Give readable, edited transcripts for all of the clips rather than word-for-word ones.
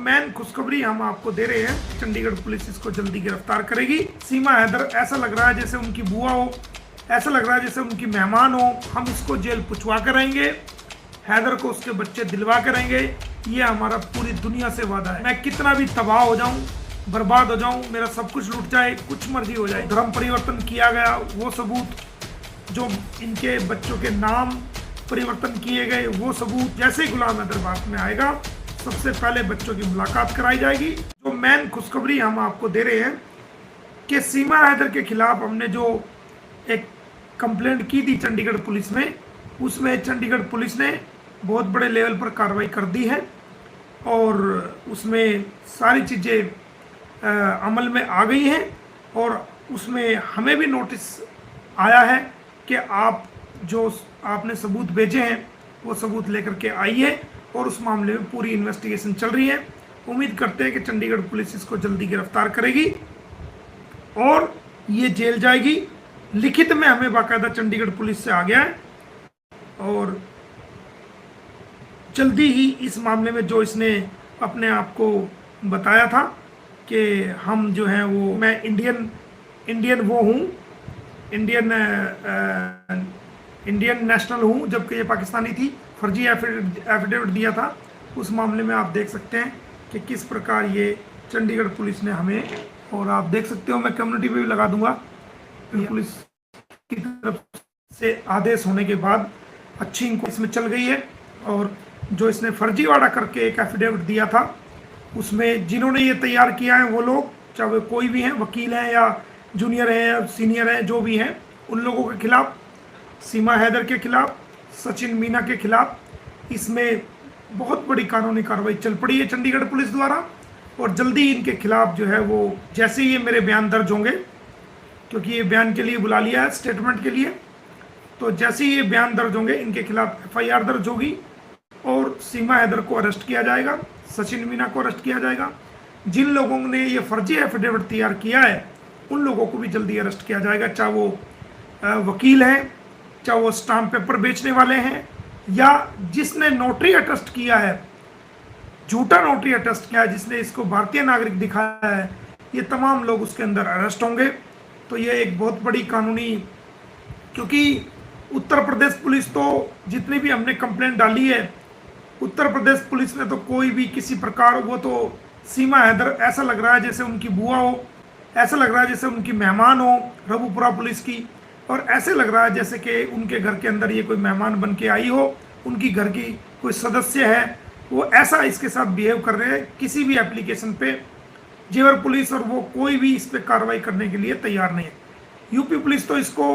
Main खुशखबरी हम आपको दे रहे हैं, चंडीगढ़ पुलिस इसको जल्दी गिरफ्तार करेगी। सीमा हैदर ऐसा लग रहा है जैसे उनकी बुआ हो, ऐसा लग रहा है जैसे उनकी मेहमान हो। हम इसको जेल पुछवा करेंगे, हैदर को उसके बच्चे दिलवा करेंगे। ये हमारा पूरी दुनिया से वादा है। मैं कितना भी तबाह हो जाऊं, बर्बाद हो जाऊं, मेरा सब कुछ लूट जाए, कुछ मर्जी हो जाए, धर्म परिवर्तन किया गया वो सबूत, जो इनके बच्चों के नाम परिवर्तन किए गए वो सबूत, जैसे गुलाम हैदर बात में आएगा सबसे पहले बच्चों की मुलाकात कराई जाएगी। जो मेन खुशखबरी हम आपको दे रहे हैं कि सीमा हैदर के खिलाफ हमने जो एक कंप्लेंट की थी चंडीगढ़ पुलिस में, उसमें चंडीगढ़ पुलिस ने बहुत बड़े लेवल पर कार्रवाई कर दी है और उसमें सारी चीज़ें अमल में आ गई हैं। और उसमें हमें भी नोटिस आया है कि आप जो आपने सबूत भेजे हैं वो सबूत लेकर के आइए, और उस मामले में पूरी इन्वेस्टिगेशन चल रही है। उम्मीद करते हैं कि चंडीगढ़ पुलिस इसको जल्दी गिरफ्तार करेगी और ये जेल जाएगी। लिखित में हमें बाकायदा चंडीगढ़ पुलिस से आ गया है और जल्दी ही इस मामले में जो इसने अपने आप को बताया था कि हम जो हैं वो, मैं इंडियन वो हूँ, इंडियन नेशनल हूँ, जबकि ये पाकिस्तानी थी, फर्जी एफिडेविट दिया था। उस मामले में आप देख सकते हैं कि किस प्रकार ये चंडीगढ़ पुलिस ने हमें, और आप देख सकते हो मैं कम्युनिटी पे भी लगा दूंगा, पुलिस की तरफ से आदेश होने के बाद अच्छी इनको इसमें चल गई है। और जो इसने फर्जीवाड़ा करके एक एफिडेविट दिया था, उसमें जिन्होंने ये तैयार किया है वो लोग, चाहे कोई भी हैं, वकील हैं या जूनियर हैं या सीनियर हैं, जो भी हैं, उन लोगों के खिलाफ, सीमा हैदर के खिलाफ, सचिन मीना के खिलाफ इसमें बहुत बड़ी कानूनी कार्रवाई चल पड़ी है चंडीगढ़ पुलिस द्वारा। और जल्दी इनके खिलाफ जो है वो, जैसे ही ये मेरे बयान दर्ज होंगे, क्योंकि ये बयान के लिए बुला लिया है स्टेटमेंट के लिए, तो जैसे ही ये बयान दर्ज होंगे इनके खिलाफ एफआईआर दर्ज होगी और सीमा हैदर को अरेस्ट किया जाएगा, सचिन मीना को अरेस्ट किया जाएगा। जिन लोगों ने ये फर्जी एफिडेविट तैयार किया है उन लोगों को भी जल्दी अरेस्ट किया जाएगा, चाहे वो वकील हैं, चाहे वो स्टाम्प पेपर बेचने वाले हैं, या जिसने नोटरी अटेस्ट किया है, झूठा नोटरी अटेस्ट किया है, जिसने इसको भारतीय नागरिक दिखाया है, ये तमाम लोग उसके अंदर अरेस्ट होंगे। तो ये एक बहुत बड़ी कानूनी, क्योंकि उत्तर प्रदेश पुलिस तो जितनी भी हमने कंप्लेंट डाली है, उत्तर प्रदेश पुलिस ने तो कोई भी किसी प्रकार, वो तो सीमा हैदर ऐसा लग रहा है जैसे उनकी बुआ हो, ऐसा लग रहा है जैसे उनकी मेहमान हो रबुपुरा पुलिस की, और ऐसे लग रहा है जैसे कि उनके घर के अंदर ये कोई मेहमान बन के आई हो, उनकी घर की कोई सदस्य है, वो ऐसा इसके साथ बिहेव कर रहे हैं। किसी भी एप्लीकेशन पे जेवर पुलिस और वो कोई भी इस पर कार्रवाई करने के लिए तैयार नहीं है। यूपी पुलिस तो इसको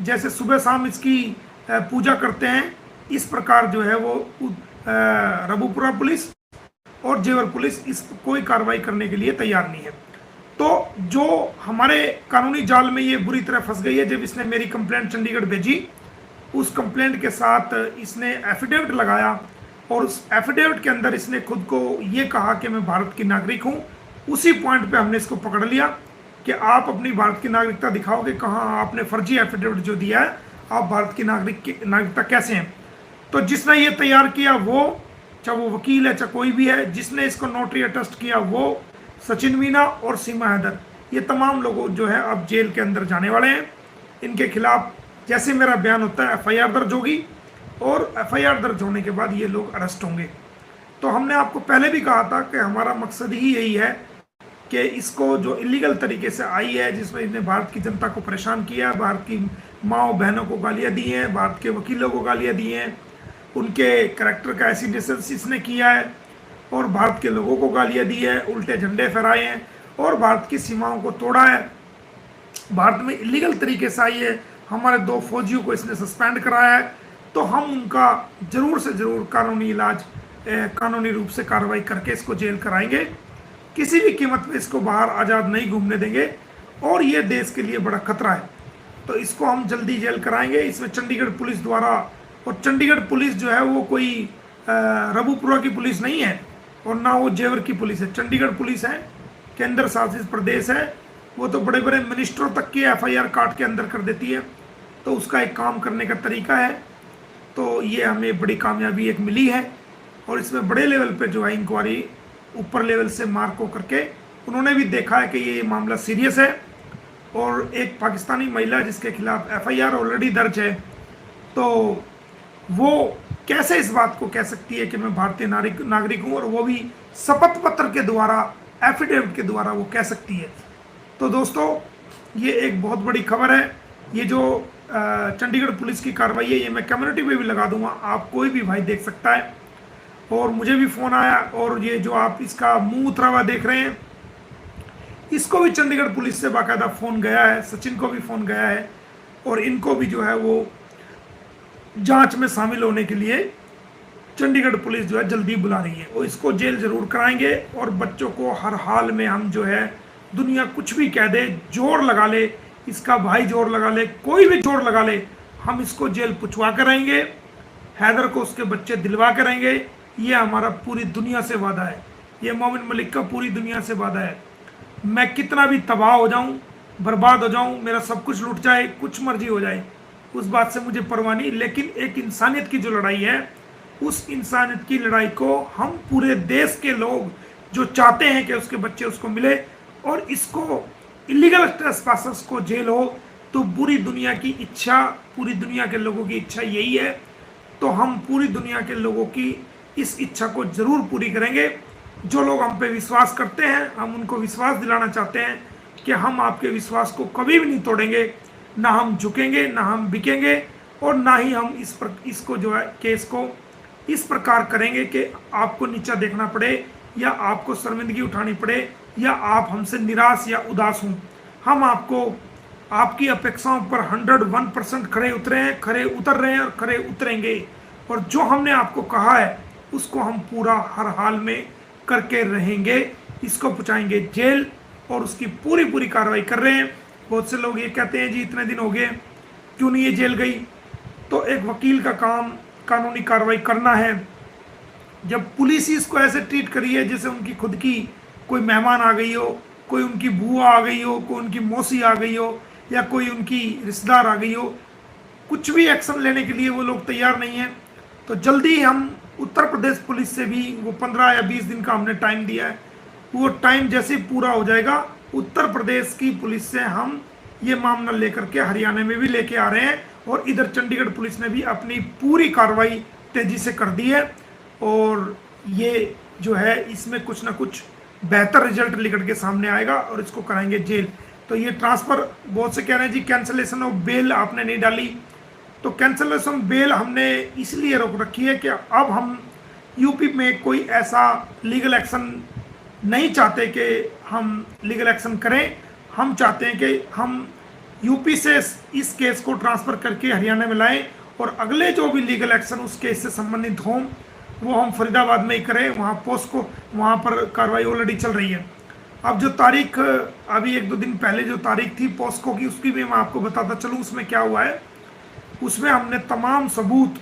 जैसे सुबह शाम इसकी पूजा करते हैं, इस प्रकार जो है वो रबुपुरा पुलिस और जेवर पुलिस इस कोई कार्रवाई करने के लिए तैयार नहीं है। तो जो हमारे कानूनी जाल में ये बुरी तरह फंस गई है, जब इसने मेरी कंप्लेंट चंडीगढ़ भेजी, उस कंप्लेंट के साथ इसने एफिडेविट लगाया और उस एफिडेविट के अंदर इसने खुद को ये कहा कि मैं भारत की नागरिक हूँ। उसी पॉइंट पे हमने इसको पकड़ लिया कि आप अपनी भारत की नागरिकता दिखाओगे, कहाँ आपने फर्जी एफिडेविट जो दिया है, आप भारत की नागरिकता कैसे हैं। तो जिसने ये तैयार किया वो, चाहे वो वकील है चाहे कोई भी है, जिसने इसको नोटरी अटेस्ट किया वो सचिन मीना और सीमा हैदर, ये तमाम लोग जो है अब जेल के अंदर जाने वाले हैं। इनके खिलाफ जैसे मेरा बयान होता है एफआईआर दर्ज होगी और एफआईआर दर्ज होने के बाद ये लोग अरेस्ट होंगे। तो हमने आपको पहले भी कहा था कि हमारा मकसद ही यही है कि इसको जो इलीगल तरीके से आई है, जिसमें इसने भारत की जनता को परेशान किया, भारत की माँ बहनों को गालियाँ दी हैं, भारत के वकीलों को गालियाँ दी हैं, उनके करैक्टर का एसिडेशन इसने किया है और भारत के लोगों को गालियाँ दी है, उल्टे झंडे फहराए हैं और भारत की सीमाओं को तोड़ा है। भारत में इलीगल तरीके से आई है, हमारे 2 फौजियों को इसने सस्पेंड कराया है। तो हम उनका ज़रूर से ज़रूर कानूनी इलाज, कानूनी रूप से कार्रवाई करके इसको जेल कराएंगे। किसी भी कीमत पे इसको बाहर आज़ाद नहीं घूमने देंगे और ये देश के लिए बड़ा खतरा है। तो इसको हम जल्दी जेल कराएंगे। इसमें चंडीगढ़ पुलिस द्वारा, और चंडीगढ़ पुलिस जो है वो कोई रबुपुरा की पुलिस नहीं है और ना वो जेवर की पुलिस है। चंडीगढ़ पुलिस है, केंद्र शासित प्रदेश है, वो तो बड़े बड़े मिनिस्टरों तक की एफआईआर काट के अंदर कर देती है। तो उसका एक काम करने का तरीका है। तो ये हमें बड़ी कामयाबी एक मिली है और इसमें बड़े लेवल पे जो है इंक्वायरी ऊपर लेवल से मार्क हो करके उन्होंने भी देखा है कि ये मामला सीरियस है और एक पाकिस्तानी महिला जिसके खिलाफ एफआईआर ऑलरेडी दर्ज है, तो वो कैसे इस बात को कह सकती है कि मैं भारतीय नागरिक हूँ, और वो भी शपथ पत्र के द्वारा, एफिडेविट के द्वारा वो कह सकती है। तो दोस्तों ये एक बहुत बड़ी खबर है। ये जो चंडीगढ़ पुलिस की कार्रवाई है ये मैं कम्युनिटी में भी लगा दूंगा, आप कोई भी भाई देख सकता है। और मुझे भी फ़ोन आया, और ये जो आप इसका मुंह उतरा हुआ देख रहे हैं इसको भी चंडीगढ़ पुलिस से बाकायदा फ़ोन गया है, सचिन को भी फ़ोन गया है, और इनको भी जो है वो जांच में शामिल होने के लिए चंडीगढ़ पुलिस जो है जल्दी बुला रही है। और इसको जेल ज़रूर कराएंगे, और बच्चों को हर हाल में हम जो है, दुनिया कुछ भी कह दे, जोर लगा ले, इसका भाई जोर लगा ले, कोई भी जोर लगा ले, हम इसको जेल पुछवा कर आएंगे। हैदर को उसके बच्चे दिलवा कर आएंगे। ये हमारा पूरी दुनिया से वादा है, ये मोमिन मलिक का पूरी दुनिया से वादा है। मैं कितना भी तबाह हो जाऊं, बर्बाद हो जाऊं, मेरा सब कुछ लुट जाए, कुछ मर्जी हो जाए, उस बात से मुझे परवाह नहीं, लेकिन एक इंसानियत की जो लड़ाई है, उस इंसानियत की लड़ाई को हम पूरे देश के लोग जो चाहते हैं कि उसके बच्चे उसको मिले, और इसको इलीगल ट्रेसपासर्स को जेल हो, तो पूरी दुनिया की इच्छा, पूरी दुनिया के लोगों की इच्छा यही है। तो हम पूरी दुनिया के लोगों की इस इच्छा को ज़रूर पूरी करेंगे। जो लोग हम पे विश्वास करते हैं, हम उनको विश्वास दिलाना चाहते हैं कि हम आपके विश्वास को कभी भी नहीं तोड़ेंगे, ना हम झुकेंगे, ना हम बिकेंगे, और ना ही हम इसको जो है केस को इस प्रकार करेंगे कि आपको नीचा देखना पड़े, या आपको शर्मिंदगी उठानी पड़े, या आप हमसे निराश या उदास हों। हम आपको आपकी अपेक्षाओं पर 101% खड़े उतरे हैं, खड़े उतर रहे हैं, और खड़े उतरेंगे। और जो हमने आपको कहा है उसको हम पूरा हर हाल में करके रहेंगे। इसको पहुँचाएंगे जेल, और उसकी पूरी कार्रवाई कर रहे हैं। बहुत से लोग ये कहते हैं जी इतने दिन हो गए क्यों नहीं ये जेल गई, तो एक वकील का काम कानूनी कार्रवाई करना है। जब पुलिस ही इसको ऐसे ट्रीट करी है जैसे उनकी खुद की कोई मेहमान आ गई हो, कोई उनकी बुआ आ गई हो, कोई उनकी मौसी आ गई हो, या कोई उनकी रिश्तेदार आ गई हो, कुछ भी एक्शन लेने के लिए वो लोग तैयार नहीं हैं। तो जल्दी हम उत्तर प्रदेश पुलिस से भी वो 15 या 20 दिन का हमने टाइम दिया है, वो टाइम जैसे पूरा हो जाएगा, उत्तर प्रदेश की पुलिस से हम ये मामला लेकर के हरियाणा में भी लेके आ रहे हैं। और इधर चंडीगढ़ पुलिस ने भी अपनी पूरी कार्रवाई तेजी से कर दी है, और ये जो है इसमें कुछ ना कुछ बेहतर रिजल्ट निकल के सामने आएगा, और इसको कराएंगे जेल। तो ये ट्रांसफ़र, बहुत से कह रहे हैं जी कैंसलेशन ऑफ बेल आपने नहीं डाली, तो कैंसलेशन बेल हमने इसलिए रोक रखी है कि अब हम यूपी में कोई ऐसा लीगल एक्शन नहीं चाहते कि हम लीगल एक्शन करें। हम चाहते हैं कि हम यूपी से इस केस को ट्रांसफ़र करके हरियाणा में लाएं, और अगले जो भी लीगल एक्शन उस केस से संबंधित हों वो हम फरीदाबाद में ही करें। वहाँ पोस्को, वहाँ पर कार्रवाई ऑलरेडी चल रही है। अब जो तारीख, अभी 1-2 दिन पहले जो तारीख थी पोस्को की, उसकी भी मैं आपको बताता चलूँ उसमें क्या हुआ है। उसमें हमने तमाम सबूत,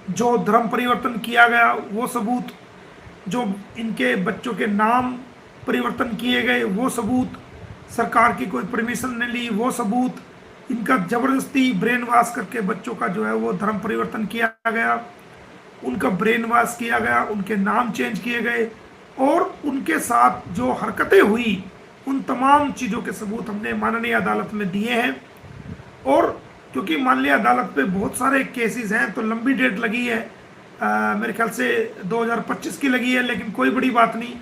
जो धर्म परिवर्तन किया गया वो सबूत, जो इनके बच्चों के नाम परिवर्तन किए गए वो सबूत, सरकार की कोई परमिशन नहीं ली वो सबूत, इनका ज़बरदस्ती ब्रेन वॉश करके बच्चों का जो है वो धर्म परिवर्तन किया गया, उनका ब्रेन वॉश किया गया, उनके नाम चेंज किए गए, और उनके साथ जो हरकतें हुई उन तमाम चीज़ों के सबूत हमने माननीय अदालत में दिए हैं। और क्योंकि माननीय अदालत पे बहुत सारे केसेस हैं तो लंबी डेट लगी है, मेरे ख्याल से 2025 की लगी है, लेकिन कोई बड़ी बात नहीं,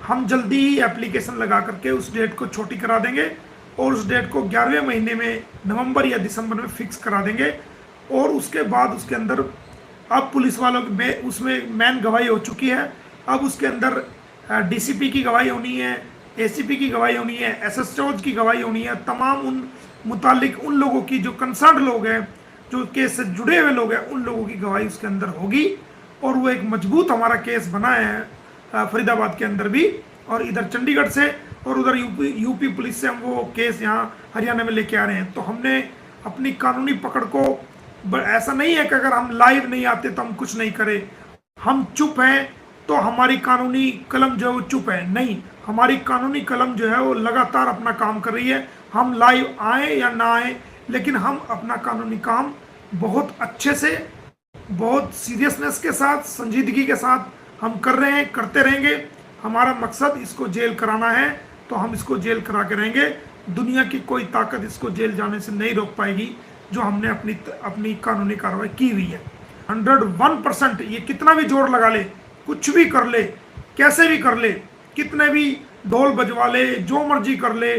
हम जल्दी ही एप्लीकेशन लगा करके उस डेट को छोटी करा देंगे, और उस डेट को 11वें महीने में नवंबर या दिसंबर में फिक्स करा देंगे। और उसके बाद उसके अंदर अब पुलिस वालों में उसमें मैन गवाही हो चुकी है, अब उसके अंदर डीसीपी की गवाही होनी है, एसीपी की गवाही होनी है, एसएसओ की गवाही होनी है, तमाम उन मुतालिक उन लोगों की जो कंसर्न लोग हैं, जो केस से जुड़े हुए लोग हैं, उन लोगों की गवाही उसके अंदर होगी। और वो एक मजबूत हमारा केस बना है फरीदाबाद के अंदर भी, और इधर चंडीगढ़ से, और उधर यूपी पुलिस से हम वो केस यहाँ हरियाणा में लेके आ रहे हैं। तो हमने अपनी कानूनी पकड़ को, ऐसा नहीं है कि अगर हम लाइव नहीं आते तो हम कुछ नहीं करें, हम चुप हैं तो हमारी कानूनी कलम जो है वो चुप है, नहीं, हमारी कानूनी कलम जो है वो लगातार अपना काम कर रही है। हम लाइव आए या ना आए, लेकिन हम अपना कानूनी काम बहुत अच्छे से, बहुत सीरियसनेस के साथ, संजीदगी के साथ हम कर रहे हैं, करते रहेंगे। हमारा मकसद इसको जेल कराना है, तो हम इसको जेल करा के रहेंगे। दुनिया की कोई ताकत इसको जेल जाने से नहीं रोक पाएगी, जो हमने अपनी कानूनी कार्रवाई की हुई है। 101% ये कितना भी जोर लगा ले, कुछ भी कर ले, कैसे भी कर ले, कितने भी ढोल बजवा ले, जो मर्जी कर ले,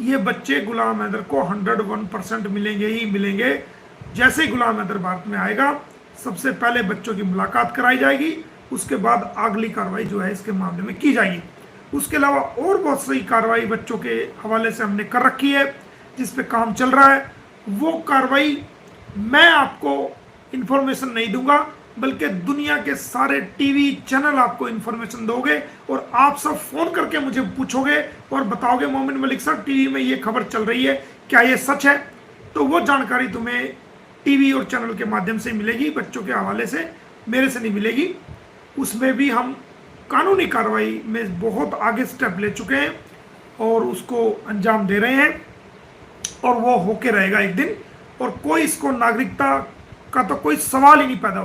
ये बच्चे गुलाम हैदर को 101% मिलेंगे ही मिलेंगे। जैसे ही गुलाम हैदर भारत में आएगा, सबसे पहले बच्चों की मुलाकात कराई जाएगी, उसके बाद अगली कार्रवाई जो है इसके मामले में की जाएगी। उसके अलावा और बहुत सी कार्रवाई बच्चों के हवाले से हमने कर रखी है, जिस पे काम चल रहा है। वो कार्रवाई मैं आपको इंफॉर्मेशन नहीं दूंगा, बल्कि दुनिया के सारे टीवी चैनल आपको इंफॉर्मेशन दोगे, और आप सब फोन करके मुझे पूछोगे और बताओगे मोमिन मलिक सर टीवी में ये खबर चल रही है, क्या ये सच है? तो वो जानकारी तुम्हें टीवी और चैनल के माध्यम से मिलेगी, बच्चों के हवाले से, मेरे से नहीं मिलेगी। उसमें भी हम कानूनी कार्रवाई में बहुत आगे स्टेप ले चुके हैं और उसको अंजाम दे रहे हैं, और वो होके रहेगा एक दिन। और कोई इसको नागरिकता का तो कोई सवाल ही नहीं पैदा